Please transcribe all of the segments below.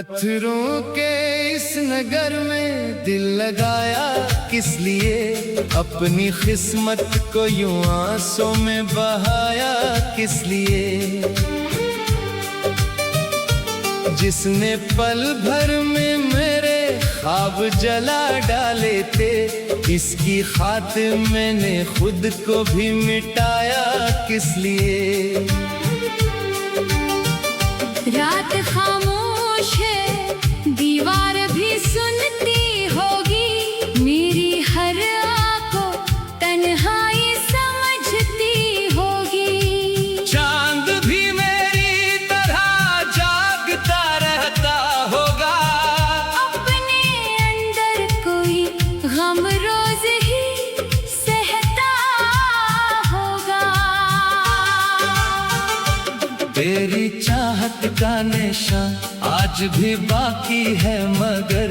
पत्थरों के इस नगर में दिल लगाया किस लिए, अपनी किस्मत को यूं आंसू में बहाया किस लिए। जिसने पल भर में मेरे ख्वाब जला डाले थे, इसकी खातिर मैंने खुद को भी मिटाया किस लिए। रात खामोश है, दीवार भी सुनती होगी, मेरी हर आँखों तन्हाई समझती होगी। चांद भी मेरी तरह जागता रहता होगा, अपने अंदर कोई गम रोज ही सहता होगा। तेरी चाहत का निशान आज भी बाकी है, मगर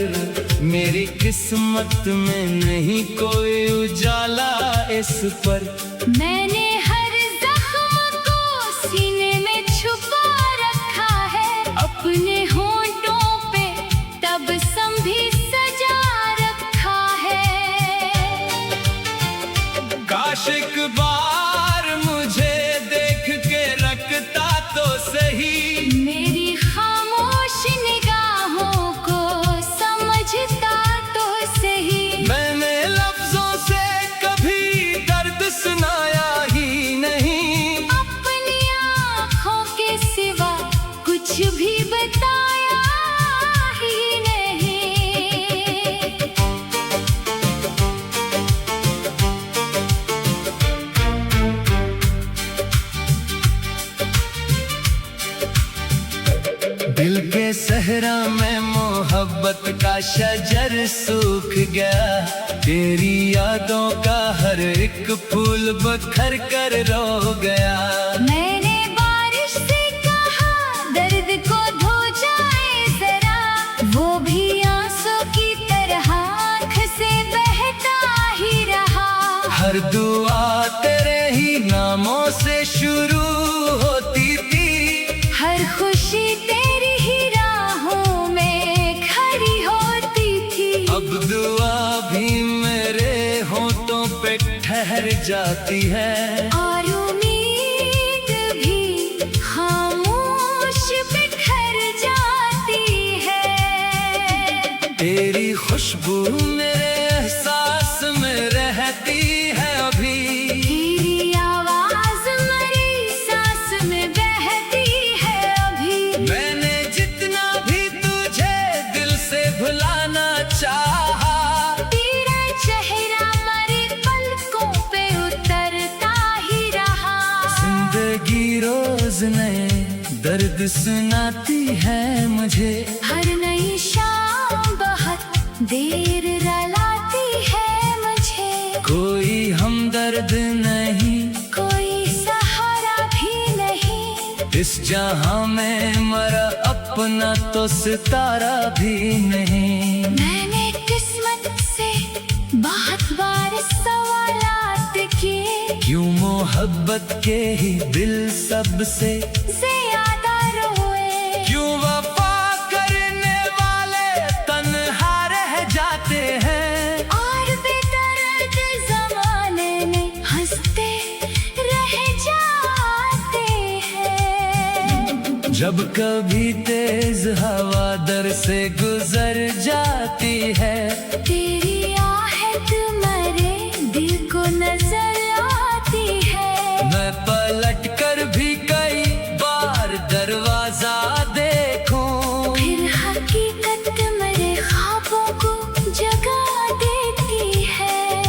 मेरी किस्मत में नहीं कोई उजाला इस पर। मैंने हर जख्म को सीने में छुपा रखा है, अपने होंठों पे तबस्सुम भी सजा रखा है। काश एक बार मुझे देख के रखता तो सही, मेरी खामोश निगाहों को समझता तो सही। मैंने लफ्जों से कभी दर्द सुनाया ही नहीं, अपनी आँखों के सिवा कुछ भी बताया ही नहीं। दिल के सहरा में मोहब्बत का शजर सूख गया, तेरी यादों का हर एक फूल बखर कर रो गया। मैंने बारिश से कहा दर्द को धो जाए जरा, वो भी आंसू की तरह आँख से बहता ही रहा। हर दुआ तेरे ही नामों से शुरू होती थी, हर खुशी तेरी ही राहों में खड़ी होती थी। अब दुआ भी मेरे होठों पे ठहर जाती है, और उम्मीद भी खामोश बिखर जाती है। तेरी खुशबू मेरे एहसास में रहती है अभी, तेरी आवाज मेरी सांस में बहती है अभी। मैंने जितना भी तुझे दिल से भुलाना चाहा, तेरा चेहरा मेरी पलकों पे उतरता ही रहा। जिंदगी रोज नए दर्द सुनाती है मुझे, हर नई शाम बहुत देर रुलाती है मुझे। कोई हमदर्द नहीं, कोई सहारा भी नहीं, इस जहां में मेरा अपना तो सितारा भी नहीं। मैंने किस्मत से बहुत बार सवालात किए, क्यों मोहब्बत के ही दिल सबसे ज्यादा रोए। क्यों वफा करने वाले तन्हा रह जाते हैं, और बेदर्द जमाने में हंसते रह जाते हैं। जब कभी तेज हवा दर से गुजर जाती है, तेरी आहट मेरे दिल को नजर आती है। मैं पलट कर भी कई बार दरवाजा देखूं, फिर हकीकत मेरे ख्वाबों को जगा देती है।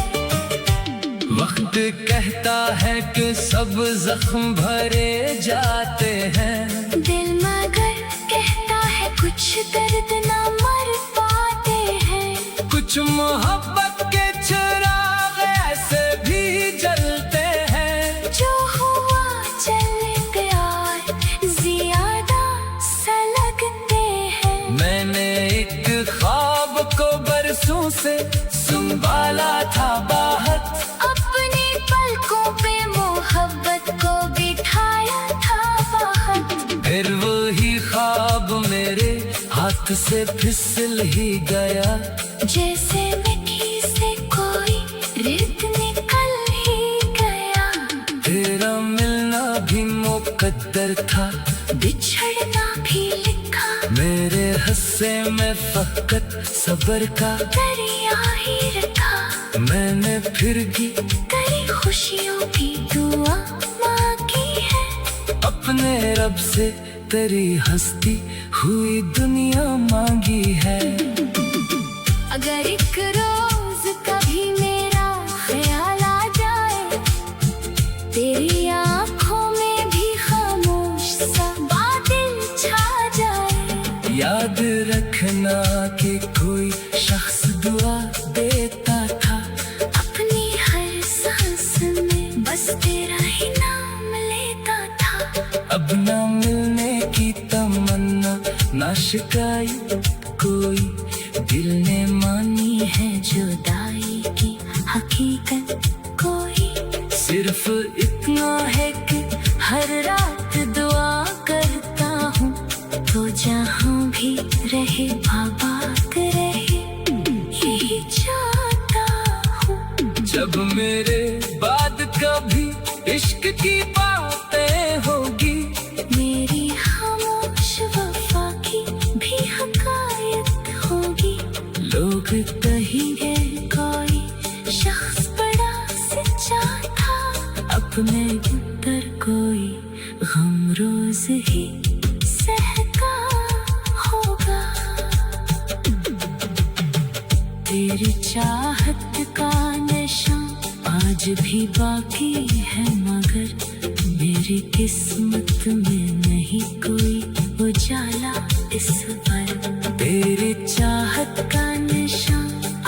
वक्त कहता है कि सब जख्म भरे जाते हैं, दिल मगर कहता है कुछ दर्द ना मर पाते हैं। कुछ मोहब्बत के चिराग ऐसे भी जलते हैं, जो हुआ चल गया ज्यादा सलगते हैं। मैंने एक ख्वाब को बरसों से संभाला था बाहर, अपनी पलकों पे मोहब्बत को बिठाया था बाहर। फिर वही ख्वाब मेरे हाथ हाथ से फिसल ही गया, जैसे मिट्टी से कोई रेत निकल ही गया। तेरा मिलना भी मुकद्दर था, बिछड़ना भी लिखा, मेरे हिस्से में फकत सब्र का दरिया ही रखा। मैंने फिर भी तेरी खुशियों की दुआ मांगी है, अपने रब से तेरी हस्ती हुई दुनिया मांगी है। अगर एक रोज कभी मेरा ख्याल आ जाए, तेरी आंखों में भी खामोश सा बादल छा जाए। याद रखना कि कोई शख्स दुआ देता था, अपनी हर सांस में बस तेरा ही नाम लेता था। अब ना मिलने की तमन्ना, ना शिकायत कोई, दिल ने मानी है जुदाई की हकीकत कोई। सिर्फ इतना है कि हर रात दुआ करता हूँ, तो जहाँ भी रहे आबाद रहे, यही चाहता हूँ। जब मेरे बाद कभी इश्क की बातें होगी, मेरी खामोश वफा की भी हकायत होगी। लोग कहेंगे कोई शख्स बड़ा सच्चा था, अपने पर कोई गम रोज ही सहता होगा। तेरी चाहत का नशा आज भी बाकी है, मगर मेरी किस्मत में नहीं कोई उजाला इस पर। तेरी चाहत का नशा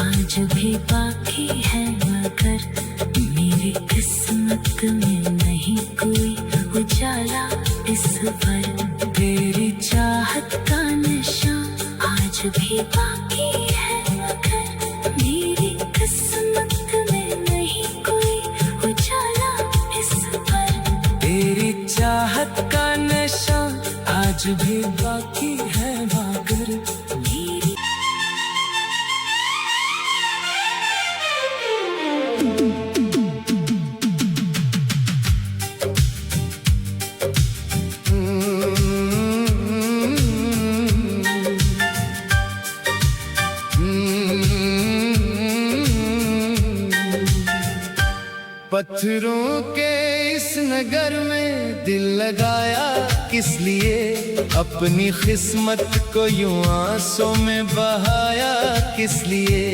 आज भी बाकी है, मगर मेरी किस्मत में नहीं कोई उजाला इस पर। तेरी चाहत का नशा आज भी बाकी है, मगर मेरी किस्मत में नहीं कोई उजाला इस पर। तेरी चाहत का नशा आज भी बाकी है, मगर मेरी पत्थरों के इस नगर में दिल लगाया किस लिए, अपनी किस्मत को यूं आंसों में बहाया किस लिए।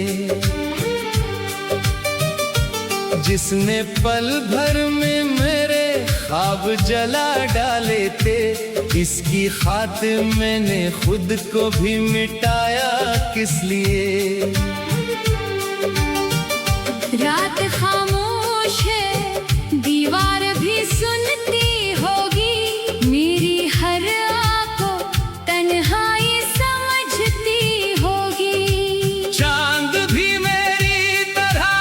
जिसने पल भर में मेरे ख्वाब जला डाले थे, इसकी खातिर मैंने खुद को भी मिटाया किस लिए। रात खामोश है, दीवार भी सुनती होगी, मेरी हर आंखों तन्हाई समझती होगी। चांद भी मेरी तरह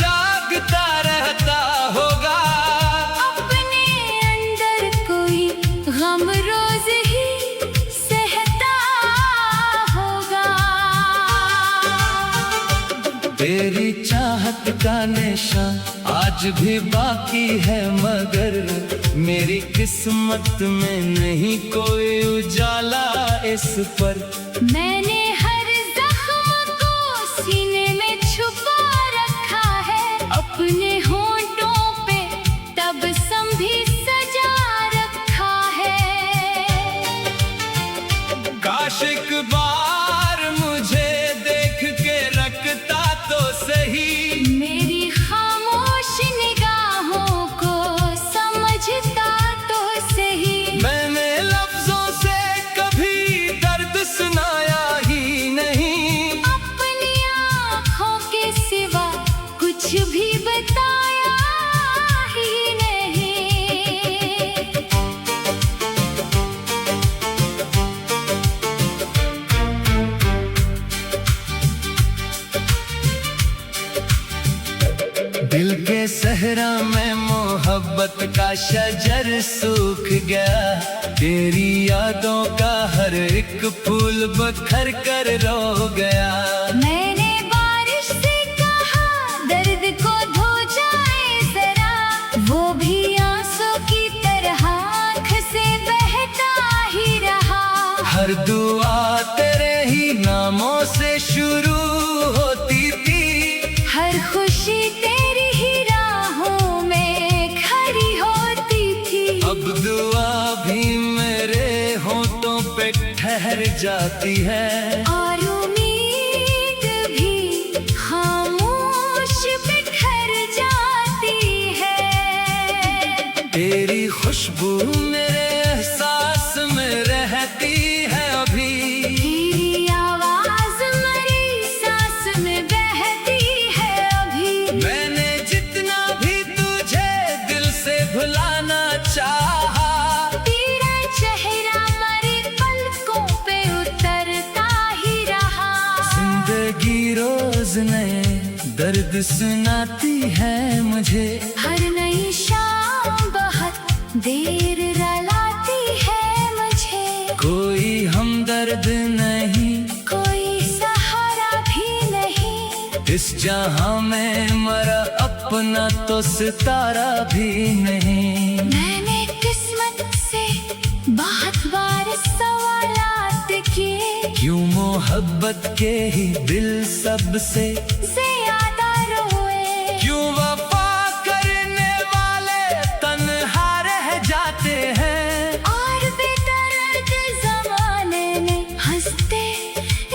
जागता रहता होगा, अपने अंदर कोई गम रोज ही सहता होगा। तेरी चाहत का नशा आज भी बाकी है, मगर मेरी किस्मत में नहीं कोई उजाला इस पर। मैंने हर जख्म को सीने में छुपा रखा है, अपने होंठों पे तबस्सुम भी सजा रखा है। काश एक बार मुझे देख के रखता तो सही, मेरी खामोश निगाहों को समझता तो सही। मैंने लफ्जों से कभी दर्द सुनाया ही का शजर सूख गया, तेरी यादों का हर एक फूल बखर कर रो गया। मैंने बारिश से कहा दर्द को धो जाए जरा, वो भी आंसू की तरह आँख से बहता ही रहा। हर दुआ तेरे ही नामों से शुरू होती थी, हर खुशी तेरी ही राहों में खड़ी होती थी। अब दुआ भी मेरे होठों पे ठहर जाती है, और उम्मीद भी खामोश बिखर जाती है। तेरी खुशबू मेरे एहसास में रहती है अभी, तेरी आवाज मेरी सांस में बहती है अभी। मैंने जितना भी तुझे दिल से भुलाना चाहा, तेरा चेहरा मेरी पलकों पे उतरता ही रहा। जिंदगी रोज नए दर्द सुनाती है मुझे, हर नई शाम बहुत देर रुलाती है मुझे। कोई हमदर्द नहीं, कोई सहारा भी नहीं, इस जहां में मेरा अपना तो सितारा भी नहीं। मैंने किस्मत से बहुत बार सवालात किए, क्यों मोहब्बत के ही दिल सबसे ज्यादा रोए। क्यों वफा करने वाले तन्हा रह जाते हैं, और बेदर्द जमाने में हंसते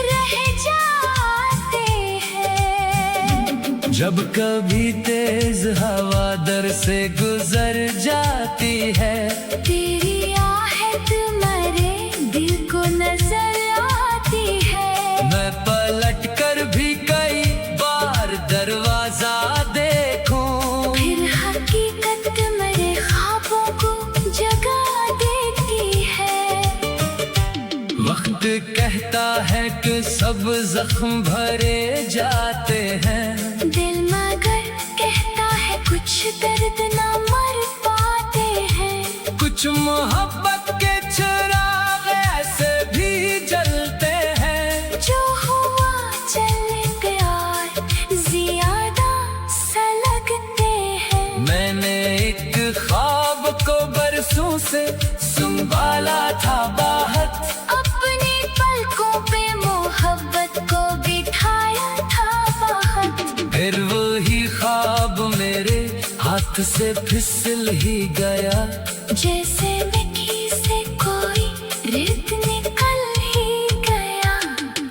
रह जाते हैं। जब कभी तेज हवा दर से गुजर जाती है, तेरी आहट मेरे दिल को नजर आती है। मैं पलट कर भी कई बार दरवाजा देखूं, फिर हकीकत मेरे ख्वाबों को जगा देती है। वक्त कहता है कि सब जख्म भरे जाते हैं, दिल मगर कहता है कुछ दर्द ना मर पाते हैं। कुछ मोहब्बत के चिराग ऐसे भी जलते हैं, जो हुआ चल प्यार ज्यादा सलगते हैं। मैंने एक ख्वाब को बरसों से संभाला था बाहर, अपनी पलकों पे मोहब्बत को बिठाया था बाहर। फिर वही ख्वाब मेरे हाथ से फिसल ही गया, जैसे मिट्टी से कोई रेत निकल ही गया।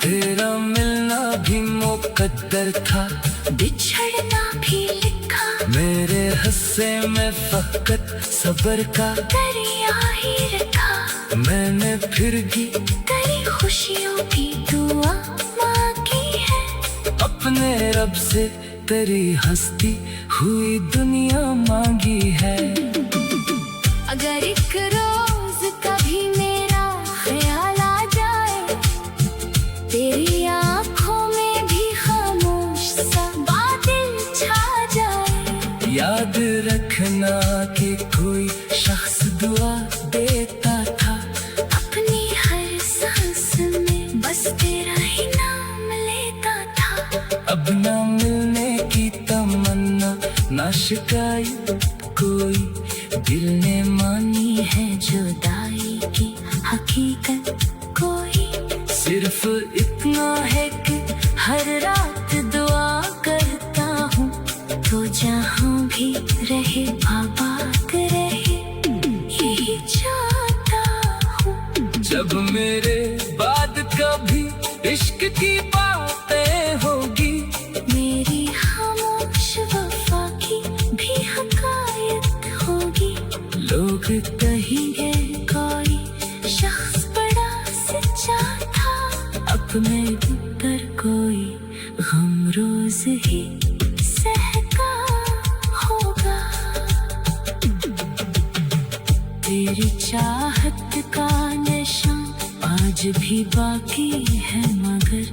तेरा मिलना भी मुकद्दर था, बिछड़ना भी लिखा, मेरे हिस्से में फकत सब्र का दरिया ही रखा। मैंने फिर भी तेरी खुशियों की दुआ मांगी है, अपने रब से तेरी हस्ती हुई दुनिया मांगी है। अगर एक रोज कभी मेरा ख्याल आ जाए, तेरी आंखों में भी खामोश सा बादल छा जाए। याद रखना कि कोई शख्स दुआ देता था, अपनी हर सांस में बस तेरा ही नाम लेता था। अब ना मिलने की तमन्ना ना शिकायत कोई, दिल ने मानी है जुदाई की हकीकत कोई। सिर्फ इतना है कि हर रात दुआ करता हूँ, तो जहाँ भी रहे आबाद रहे यही चाहता हूँ। जब मेरे बाद कभी इश्क की बातें होगी, मेरी खामोश वफा की भी हकायत होगी। लोग कहेंगे कोई शख्स बड़ा सच्चा था, अपने पर कोई गम रोज ही सहका होगा। तेरी चाहत का निशान आज भी बाकी है, मगर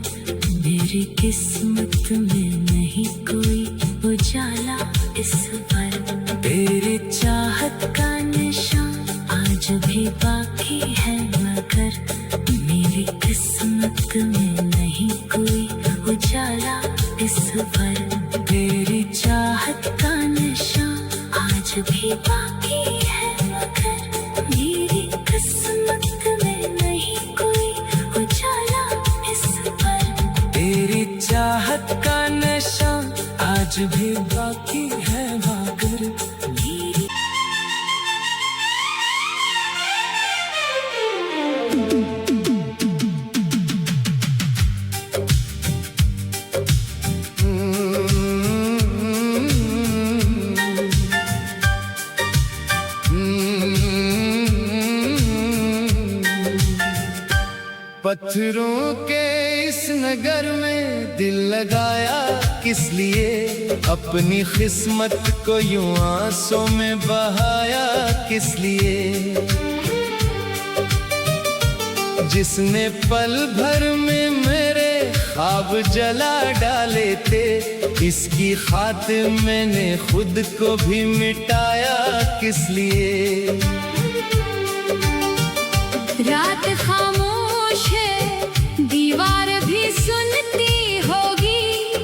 मेरी किस्मत में नहीं कोई उजाला इस पर। तेरी चाहत का नशा आज भी बाकी है, मगर मेरी किस्मत में नहीं कोई उजाला इस पर। तेरी चाहत का नशा आज भी बाकी है, मगर मेरी किस्मत में नहीं कोई उजाला इस पर। तेरी चाहत का नशा आज भी बाकी है, मगर मेरी पत्थरों के इस नगर में दिल लगाया किस लिए, अपनी किस्मत को यूं आंसों में बहाया किस लिए। जिसने पल भर में मेरे ख्वाब जला डाले थे, इसकी खातिर मैंने खुद को भी मिटाया किस लिए। रात खामोश है, दीवार भी सुनती होगी,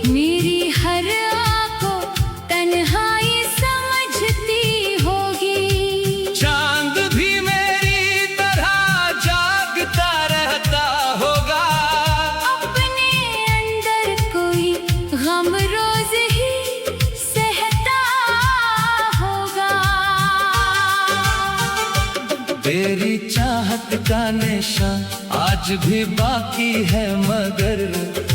मेरी हर आंखों तन्हाई समझती होगी। चांद भी मेरी तरह जागता रहता होगा, अपने अंदर कोई गम रोज ही सहता होगा। तेरी चाहत का नशा आज भी बाकी है, मगर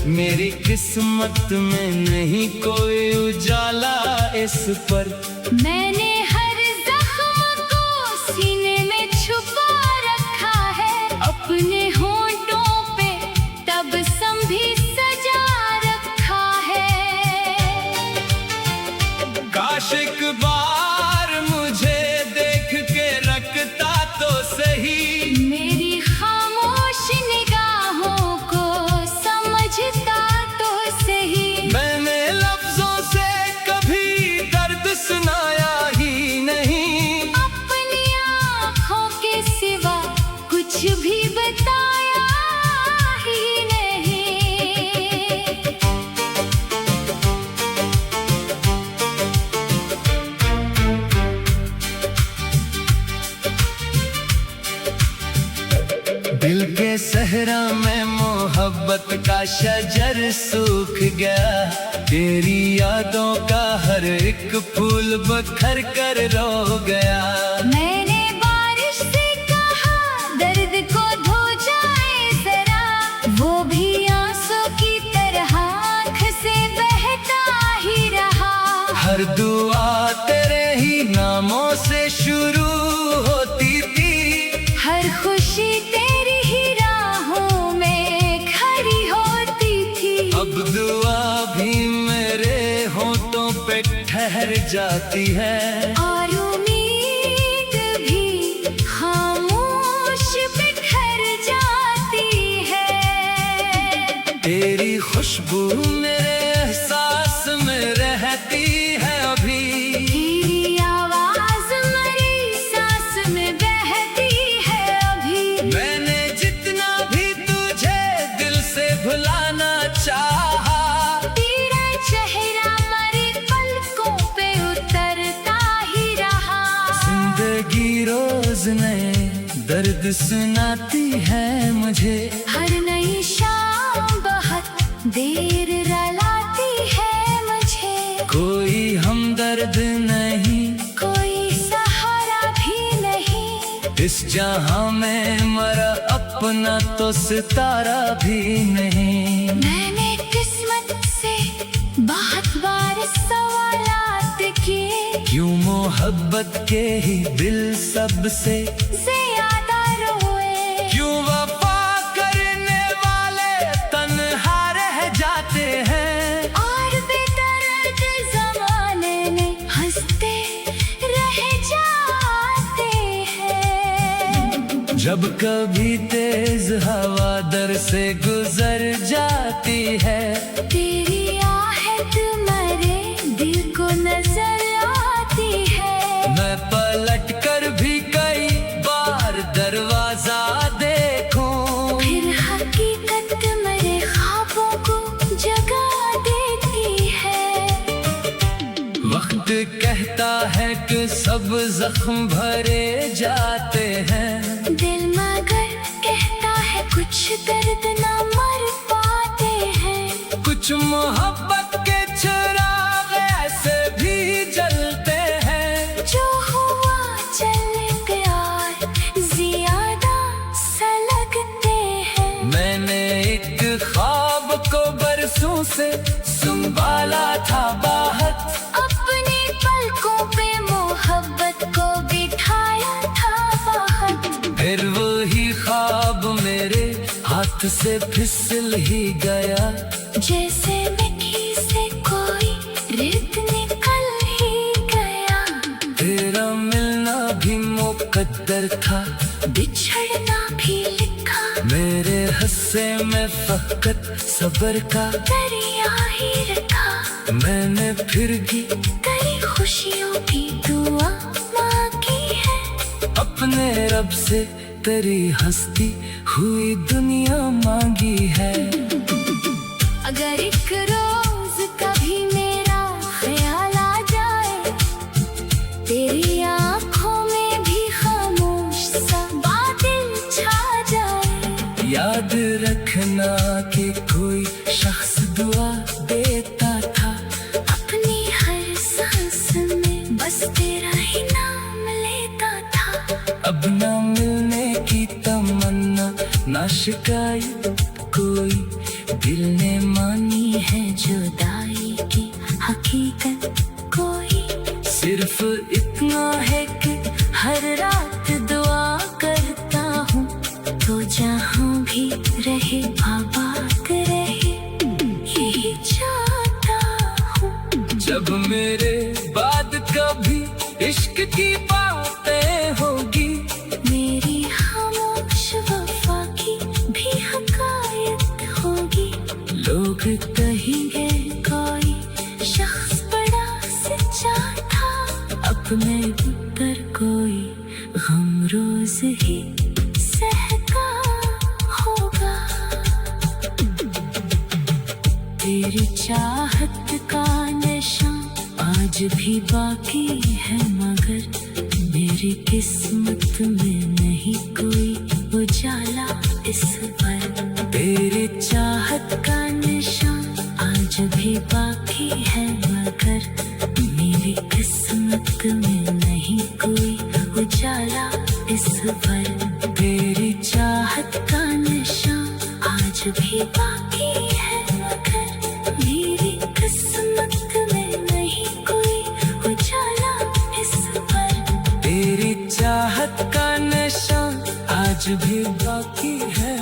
मेरी किस्मत में नहीं कोई उजाला इस पर। मैंने हर जख्म को सीने में छुपा रखा है, अपने होंठों पे तबस्सुम भी सजा रखा है। काश एक बार मुझे देख के रखता तो सही, मेरी खामोश निगाहों को समझता तो सही। मैंने लफ्जों से कभी दर्द सुनाया ही नहीं, अपनी आँखों के सिवा कुछ भी बताया ही नहीं। दिल के सहरा में मोहब्बत का शजर सूख गया, तेरी यादों का हर एक फूल बखर कर रो गया। मैंने बारिश से कहा दर्द को धो जाए जरा, वो भी आंसू की तरह आँख से बहता ही रहा। हर दुआ तेरे ही नामों से शुरू होती थी, हर खुशी तेरी ही राहों में खड़ी होती थी। अब दुआ भी मेरे होठों पे ठहर जाती है, और उम्मीद भी खामोश बिखर जाती है। तेरी खुशबू मेरे एहसास में रहती है अभी, तेरी आवाज मेरी सांस में बहती है अभी। मैंने जितना भी तुझे दिल से भुलाना चाहा, तेरा चेहरा मेरी पलकों पे उतरता ही रहा। जिंदगी रोज नए दर्द सुनाती है मुझे, हर नई शाम बहुत देर रुलाती है मुझे। कोई हमदर्द नहीं, कोई सहारा भी नहीं, इस जहां में मरा अपना तो सितारा भी नहीं। मैंने किस्मत से बहुत बार सवालात किए, क्यों मोहब्बत के ही दिल सबसे ज्यादा रोए। क्यों वफा करने वाले तन्हा रह जाते हैं, और बेदर्द जमाने में हंसते रह जाते हैं। जब कभी तेज हवा दर से गुजर जाती है, तेरी आहट मेरे दिल को नजर आती है। जख्म भरे जाते हैं। दिल मगर कहता है कुछ दर्द ना मर पाते हैं। कुछ मोहब्बत के चिराग ऐसे भी जलते हैं। जो हुआ चल गया ज्यादा सा लगते हैं। मैंने एक ख्वाब को बरसों से संभाला था बाहर। अपनी पलकों पे मोहब्बत को बिठाया था बाहर। फिर वही ख्वाब मेरे हाथ से फिसल ही गया। जैसे मिट्टी से कोई रेत निकल ही गया। तेरा मिलना भी मुकद्दर था, बिछड़ना भी लिखा। मेरे हिस्से में फकत सब्र का दरिया ही रखा। मैंने फिर भी तेरी खुशियों की दुआ मांगी है। अपने रब से तेरी हंसती हुई दुनिया मांगी है। अगर एक रोज कभी मेरा ख्याल आ जाए, तेरी आंखों में भी खामोश सा बादल छा जाए। याद रखना कि कोई शख्स दुआ देता था। अपनी हर सांस में बस तेरा ही नाम लेता था। अब ना मिलने की तमन्ना, ना शिकायत कोई। दिल ने मानी है जुदाई की हकीकत कोई। सिर्फ इतना है कि हर रात दुआ करता हूँ, तो जहाँ भी रहे आबाद रहे यही चाहता हूँ। जब मेरे बाद कभी इश्क की बातें होगी, मेरी खामोश वफा की भी हकायत होगी। लोग कहेंगे कोई शख्स बड़ा सच्चा था। अपने पर कोई गम रोज ही सहता होगा। तेरी चाहत का नशा आज भी बाकी है, मगर मेरी किस्मत में नहीं कोई उजाला इस पर। तेरी चाहत का नशा आज भी बाकी है, मगर मेरी किस्मत में नहीं कोई उजाला इस पर। तेरी चाहत का नशा आज भी बाकी है, मगर मेरी किस्मत में नहीं कोई उजाला इस पर। तेरी चाहत का नशा आज भी बाकी है,